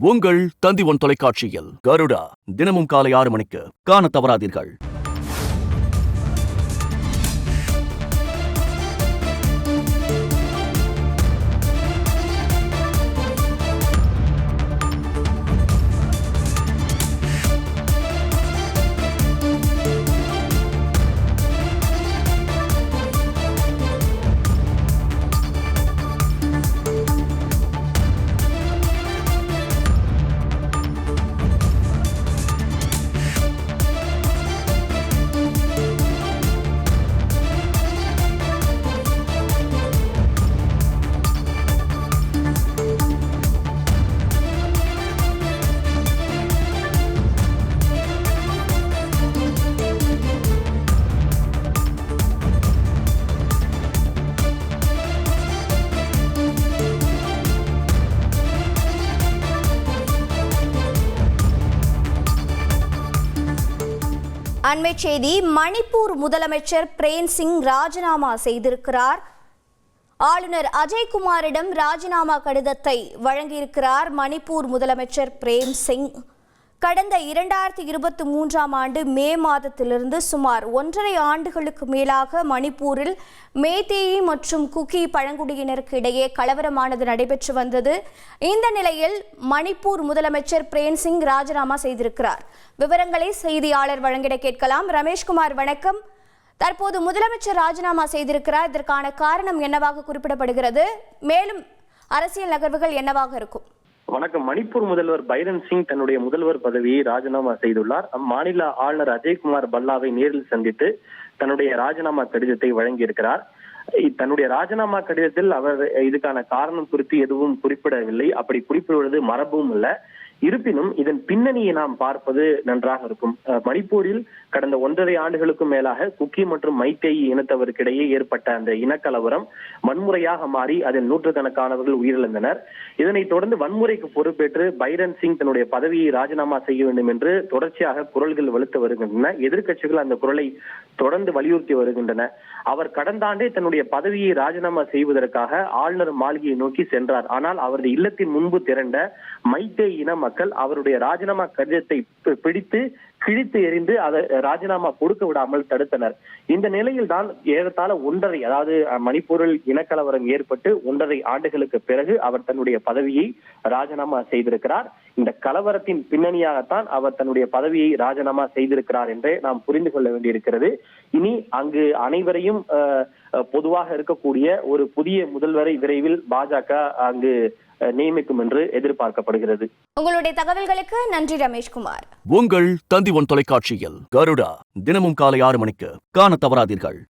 உங்கள் தந்தி ஒன் தொலைக்காட்சியில் கருடா தினமும் காலை 6 மணிக்கு காண தவறாதீர்கள். அண்மை செய்தி. மணிப்பூர் முதலமைச்சர் பிரேம் சிங் ராஜினாமா செய்திருக்கிறார். ஆளுநர் அஜய்குமாரிடம் ராஜினாமா கடிதத்தை வழங்கியிருக்கிறார் மணிப்பூர் முதலமைச்சர் பிரேம் சிங். கடந்த 2023ஆம் ஆண்டு மே மாதத்திலிருந்து சுமார் 1.5 ஆண்டுகளுக்கு மேலாக மணிப்பூரில் மேதேயி மற்றும் குக்கி பழங்குடியினருக்கு இடையே கலவரமானது நடைபெற்று வந்தது. இந்த நிலையில் மணிப்பூர் முதலமைச்சர் பிரேம் சிங் ராஜினாமா செய்திருக்கிறார். விவரங்களை செய்தியாளர் வழங்கிட கேட்கலாம். ரமேஷ்குமார், வணக்கம். தற்போது முதலமைச்சர் ராஜினாமா செய்திருக்கிறார். இதற்கான காரணம் என்னவாக குறிப்பிடப்படுகிறது? மேலும் அரசியல் நகர்வுகள் என்னவாக இருக்கும்? வணக்கம். மணிப்பூர் முதல்வர் பைரன் சிங் தன்னுடைய முதல்வர் பதவியை ராஜினாமா செய்துள்ளார். அம்மாநில ஆளுநர் அஜய்குமார் பல்லாவை நேரில் சந்தித்து தன்னுடைய ராஜினாமா கடிதத்தை வழங்கியிருக்கிறார். தன்னுடைய ராஜினாமா கடிதத்தில் அவர் இதுக்கான காரணம் குறித்து எதுவும் குறிப்பிடவில்லை. அப்படி குறிப்பிடுவது மரபும் அல்ல. இருப்பினும் இதன் பின்னணியை நாம் பார்ப்பது நன்றாக இருக்கும். மணிப்பூரில் கடந்த 1.5 ஆண்டுகளுக்கும் மேலாக குக்கி மற்றும் மைத்தேயி இனத்தவருக்கிடையே ஏற்பட்ட அந்த இனக்கலவரம் வன்முறையாக மாறி அதில் நூற்றுக்கணக்கானவர்கள் உயிரிழந்தனர். இதனைத் தொடர்ந்து வன்முறைக்கு பொறுப்பேற்று பைரன் சிங் தன்னுடைய பதவியை ராஜினாமா செய்ய வேண்டும் என்று தொடர்ச்சியாக குரல்கள் வலுத்து வருகின்றன. எதிர்க்கட்சிகள் அந்த குரலை தொடர்ந்து வலியுறுத்தி வருகின்றன. அவர் கடந்த ஆண்டே தன்னுடைய பதவியை ராஜினாமா செய்வதற்காக ஆளுநர் மாளிகையை நோக்கி சென்றார். ஆனால் அவரது இல்லத்தின் முன்பு திரண்ட மைத்தேயி இன மக்கள் அவருடைய ராஜினாமா கடிதத்தை பிடித்து கிழித்து எறிந்து அதை ராஜினாமா கொடுக்க விடாமல் தடுத்தனர். இந்த நிலையில் தான் ஏறத்தாழ 1.5, அதாவது மணிப்பூரில் இனக்கலவரம் ஏற்பட்டு 1.5 ஆண்டுகளுக்கு பிறகு அவர் தன்னுடைய பதவியை ராஜினாமா செய்திருக்கிறார். இந்த கலவரத்தின் பின்னணியாகத்தான் அவர் தன்னுடைய பதவியை ராஜினாமா செய்திருக்கிறார் என்றே நாம் புரிந்து கொள்ள வேண்டியிருக்கிறது. இனி அங்கு அனைவரையும் பொதுவாக இருக்கக்கூடிய ஒரு புதிய முதல்வரை விரைவில் பாஜக அங்கு நியமிக்கும் என்று எதிர்பார்க்கப்படுகிறது. உங்களுடைய தகவல்களுக்கு நன்றி ரமேஷ்குமார். உங்கள் தந்தி ஒன் தொலைக்காட்சியில் கருடா தினமும் காலை 6 மணிக்கு காண தவறாதீர்கள்.